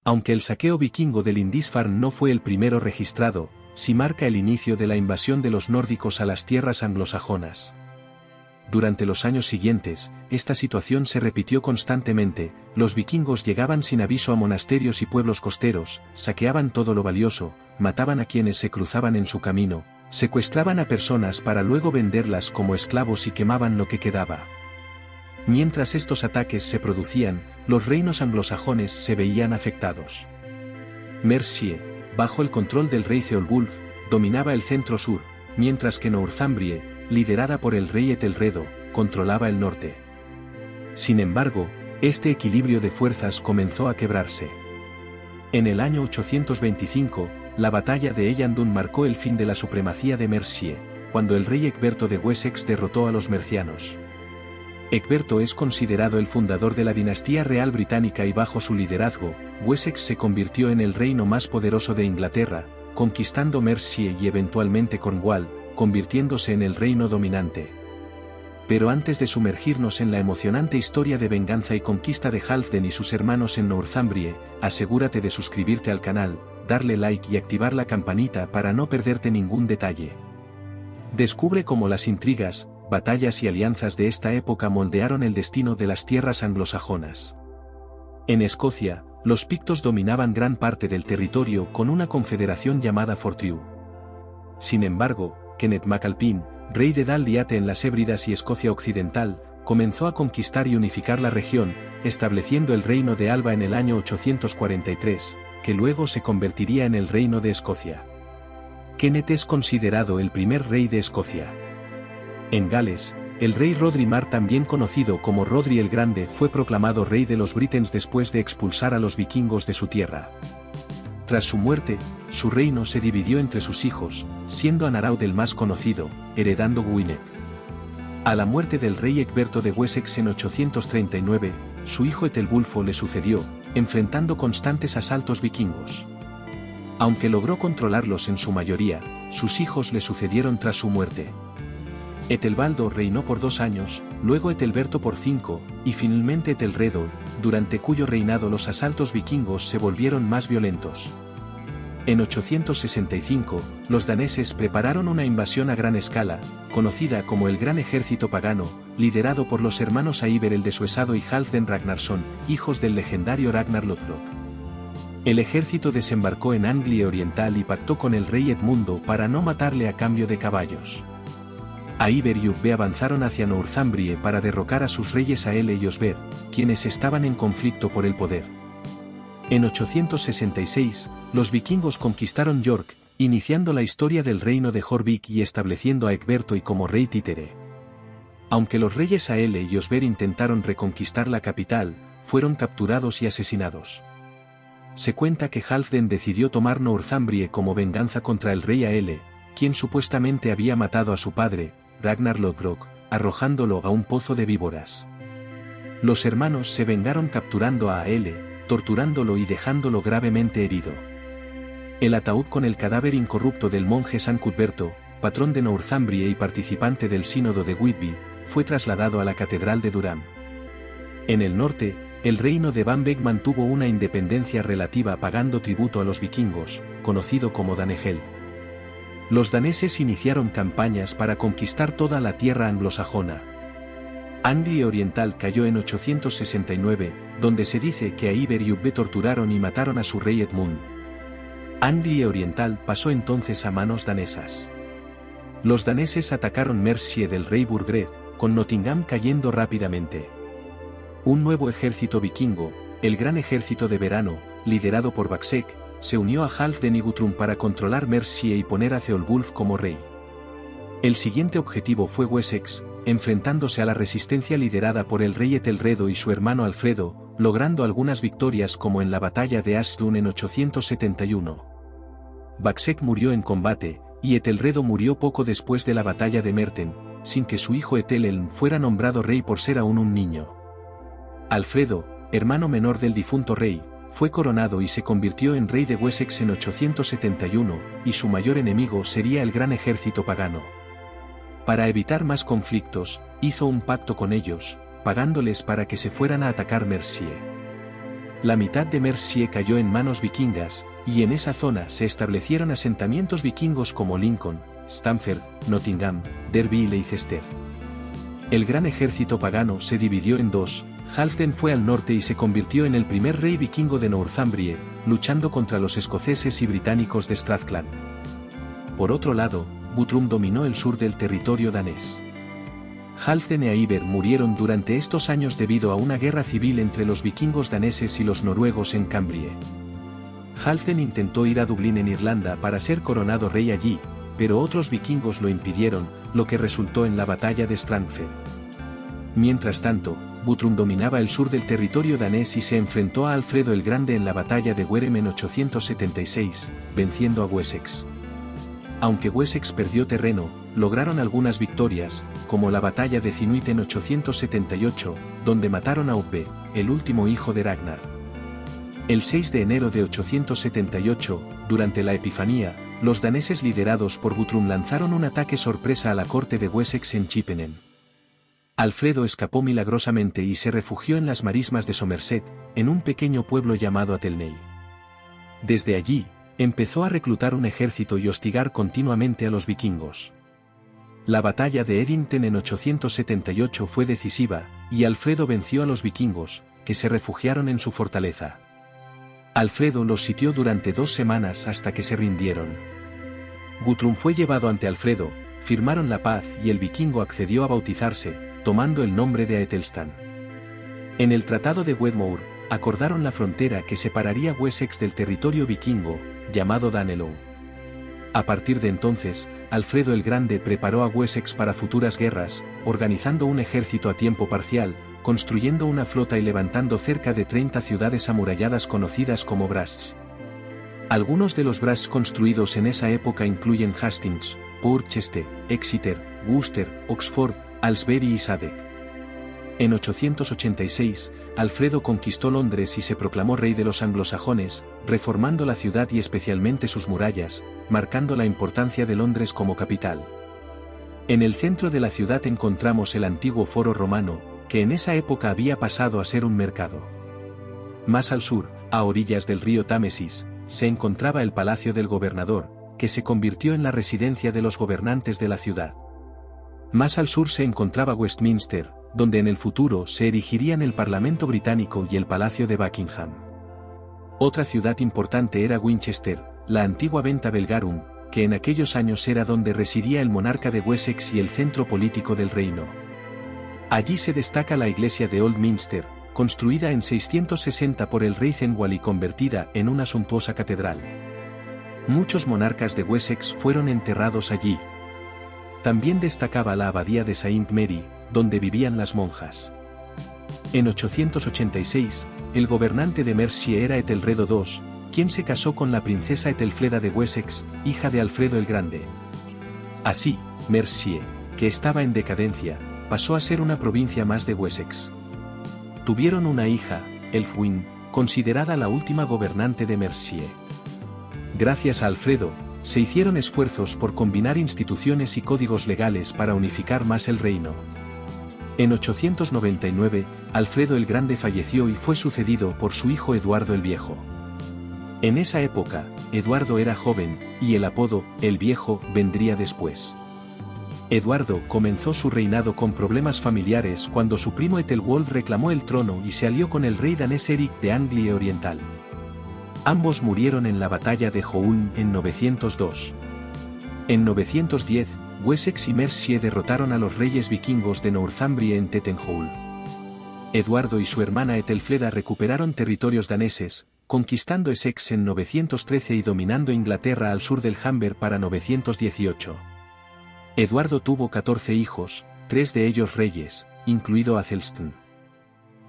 Aunque el saqueo vikingo de Lindisfarne no fue el primero registrado, sí marca el inicio de la invasión de los nórdicos a las tierras anglosajonas. Durante los años siguientes, esta situación se repitió constantemente, los vikingos llegaban sin aviso a monasterios y pueblos costeros, saqueaban todo lo valioso, mataban a quienes se cruzaban en su camino, secuestraban a personas para luego venderlas como esclavos y quemaban lo que quedaba. Mientras estos ataques se producían, los reinos anglosajones se veían afectados. Mercia, bajo el control del rey Ceolwulf, dominaba el centro-sur, mientras que Northumbria, liderada por el rey Ethelredo, controlaba el norte. Sin embargo, este equilibrio de fuerzas comenzó a quebrarse. En el año 825, la batalla de Ellandun marcó el fin de la supremacía de Mercia, cuando el rey Ecberto de Wessex derrotó a los mercianos. Ecberto es considerado el fundador de la dinastía real británica y bajo su liderazgo, Wessex se convirtió en el reino más poderoso de Inglaterra, conquistando Mercia y eventualmente Cornwall, convirtiéndose en el reino dominante. Pero antes de sumergirnos en la emocionante historia de venganza y conquista de Halfdan y sus hermanos en Northumbria, asegúrate de suscribirte al canal, darle like y activar la campanita para no perderte ningún detalle. Descubre cómo las intrigas, batallas y alianzas de esta época moldearon el destino de las tierras anglosajonas. En Escocia, los pictos dominaban gran parte del territorio con una confederación llamada Fortriu. Sin embargo, Kenneth MacAlpin, rey de Dal Liate en las Hébridas y Escocia Occidental, comenzó a conquistar y unificar la región, estableciendo el reino de Alba en el año 843, que luego se convertiría en el reino de Escocia. Kenneth es considerado el primer rey de Escocia. En Gales, el rey Rodri Mar, también conocido como Rodri el Grande, fue proclamado rey de los Britons después de expulsar a los vikingos de su tierra. Tras su muerte, su reino se dividió entre sus hijos, siendo Anaraud el más conocido, heredando Gwynedd. A la muerte del rey Ecberto de Wessex en 839, su hijo Ethelwulfo le sucedió, enfrentando constantes asaltos vikingos. Aunque logró controlarlos en su mayoría, sus hijos le sucedieron tras su muerte. Ethelbaldo reinó por 2 años, luego Ethelberto por 5, y finalmente Ethelredo, durante cuyo reinado los asaltos vikingos se volvieron más violentos. En 865, los daneses prepararon una invasión a gran escala, conocida como el Gran Ejército Pagano, liderado por los hermanos Ævar el Desuesado y Halfdan Ragnarsson, hijos del legendario Ragnar Lothbrok. El ejército desembarcó en Anglia Oriental y pactó con el rey Edmundo para no matarle a cambio de caballos. Ævar y Ubbe avanzaron hacia Northumbria para derrocar a sus reyes Aelle y Osber, quienes estaban en conflicto por el poder. En 866, los vikingos conquistaron York, iniciando la historia del reino de Jorvik y estableciendo a Ecberto y como rey títere. Aunque los reyes Aelle y Osber intentaron reconquistar la capital, fueron capturados y asesinados. Se cuenta que Halfdan decidió tomar Northumbria como venganza contra el rey Aelle, quien supuestamente había matado a su padre, Ragnar Lothbrok, arrojándolo a un pozo de víboras. Los hermanos se vengaron capturando a Aelle, torturándolo y dejándolo gravemente herido. El ataúd con el cadáver incorrupto del monje San Cuthberto, patrón de Northumbria y participante del sínodo de Whitby, fue trasladado a la catedral de Durham. En el norte, el reino de Bamberg mantuvo una independencia relativa pagando tributo a los vikingos, conocido como Danegeld. Los daneses iniciaron campañas para conquistar toda la tierra anglosajona. Anglia Oriental cayó en 869, donde se dice que Ævar y Ubbe torturaron y mataron a su rey Edmund. Anglia Oriental pasó entonces a manos danesas. Los daneses atacaron Mercia del rey Burgred, con Nottingham cayendo rápidamente. Un nuevo ejército vikingo, el Gran Ejército de Verano, liderado por Baxek, se unió a Halfdan y Guthrum para controlar Mercia y poner a Ceolwulf como rey. El siguiente objetivo fue Wessex, enfrentándose a la resistencia liderada por el rey Ethelredo y su hermano Alfredo, logrando algunas victorias como en la batalla de Ashdun en 871. Baxek murió en combate, y Ethelredo murió poco después de la batalla de Merten, sin que su hijo Ethelelm fuera nombrado rey por ser aún un niño. Alfredo, hermano menor del difunto rey, fue coronado y se convirtió en rey de Wessex en 871, y su mayor enemigo sería el gran ejército pagano. Para evitar más conflictos, hizo un pacto con ellos, pagándoles para que se fueran a atacar Mercia. la mitad de Mercia cayó en manos vikingas, y en esa zona se establecieron asentamientos vikingos como Lincoln, Stamford, Nottingham, Derby y Leicester. El gran ejército pagano se dividió en dos. Halfdan fue al norte y se convirtió en el primer rey vikingo de Northumbria, luchando contra los escoceses y británicos de Strathclyde. Por otro lado, Guthrum dominó el sur del territorio danés. Halfdan e Iver murieron durante estos años debido a una guerra civil entre los vikingos daneses y los noruegos en Cambrie. Halfdan intentó ir a Dublín en Irlanda para ser coronado rey allí, pero otros vikingos lo impidieron, lo que resultó en la batalla de Strangford. Mientras tanto, Guthrum dominaba el sur del territorio danés y se enfrentó a Alfredo el Grande en la batalla de Wareham en 876, venciendo a Wessex. Aunque Wessex perdió terreno, lograron algunas victorias, como la batalla de Cinuit en 878, donde mataron a Ubbe, el último hijo de Ragnar. El 6 de enero de 878, durante la Epifanía, los daneses liderados por Guthrum lanzaron un ataque sorpresa a la corte de Wessex en Chippenham. Alfredo escapó milagrosamente y se refugió en las marismas de Somerset, en un pequeño pueblo llamado Athelney. Desde allí, empezó a reclutar un ejército y hostigar continuamente a los vikingos. La batalla de Edington en 878 fue decisiva, y Alfredo venció a los vikingos, que se refugiaron en su fortaleza. Alfredo los sitió durante 2 semanas hasta que se rindieron. Guthrum fue llevado ante Alfredo, firmaron la paz y el vikingo accedió a bautizarse, tomando el nombre de Aethelstan. En el Tratado de Wedmore, acordaron la frontera que separaría Wessex del territorio vikingo, llamado Danelaw. A partir de entonces, Alfredo el Grande preparó a Wessex para futuras guerras, organizando un ejército a tiempo parcial, construyendo una flota y levantando cerca de 30 ciudades amuralladas conocidas como brasks. Algunos de los brasks construidos en esa época incluyen Hastings, Portchester, Exeter, Worcester, Oxford, Aylesbury y Sadek. En 886, Alfredo conquistó Londres y se proclamó rey de los anglosajones, reformando la ciudad y especialmente sus murallas, marcando la importancia de Londres como capital. En el centro de la ciudad encontramos el antiguo foro romano, que en esa época había pasado a ser un mercado. Más al sur, a orillas del río Támesis, se encontraba el palacio del gobernador, que se convirtió en la residencia de los gobernantes de la ciudad. Más al sur se encontraba Westminster, donde en el futuro se erigirían el Parlamento británico y el Palacio de Buckingham. Otra ciudad importante era Winchester, la antigua Venta Belgarum, que en aquellos años era donde residía el monarca de Wessex y el centro político del reino. Allí se destaca la iglesia de Old Minster, construida en 660 por el rey Cenwalh y convertida en una suntuosa catedral. Muchos monarcas de Wessex fueron enterrados allí. También destacaba la abadía de Saint Mary, donde vivían las monjas. En 886, el gobernante de Mercia era Ethelredo II, quien se casó con la princesa Ethelfleda de Wessex, hija de Alfredo el Grande. Así, Mercia, que estaba en decadencia, pasó a ser una provincia más de Wessex. Tuvieron una hija, Elfwin, considerada la última gobernante de Mercia. Gracias a Alfredo, se hicieron esfuerzos por combinar instituciones y códigos legales para unificar más el reino. En 899, Alfredo el Grande falleció y fue sucedido por su hijo Eduardo el Viejo. En esa época, Eduardo era joven, y el apodo, el Viejo, vendría después. Eduardo comenzó su reinado con problemas familiares cuando su primo Ethelwald reclamó el trono y se alió con el rey danés Eric de Anglia Oriental. Ambos murieron en la batalla de Houln en 902. En 910, Wessex y Mercia derrotaron a los reyes vikingos de Northumbria en Tettenhall. Eduardo y su hermana Ethelfleda recuperaron territorios daneses, conquistando Essex en 913 y dominando Inglaterra al sur del Humber para 918. Eduardo tuvo 14 hijos, 3 de ellos reyes, incluido Aethelstan.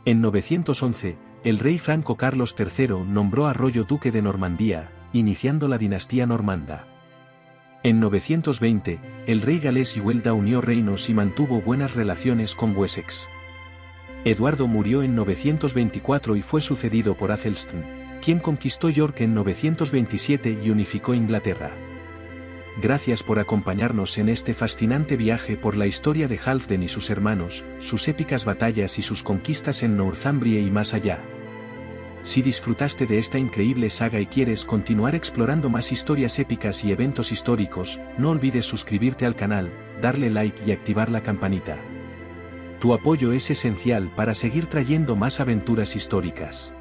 En 911, el rey franco Carlos III nombró a Rollo duque de Normandía, iniciando la dinastía normanda. En 920, el rey galés Llywelda unió reinos y mantuvo buenas relaciones con Wessex. Eduardo murió en 924 y fue sucedido por Aethelstan, quien conquistó York en 927 y unificó Inglaterra. Gracias por acompañarnos en este fascinante viaje por la historia de Halfdan y sus hermanos, sus épicas batallas y sus conquistas en Northumbria y más allá. Si disfrutaste de esta increíble saga y quieres continuar explorando más historias épicas y eventos históricos, no olvides suscribirte al canal, darle like y activar la campanita. Tu apoyo es esencial para seguir trayendo más aventuras históricas.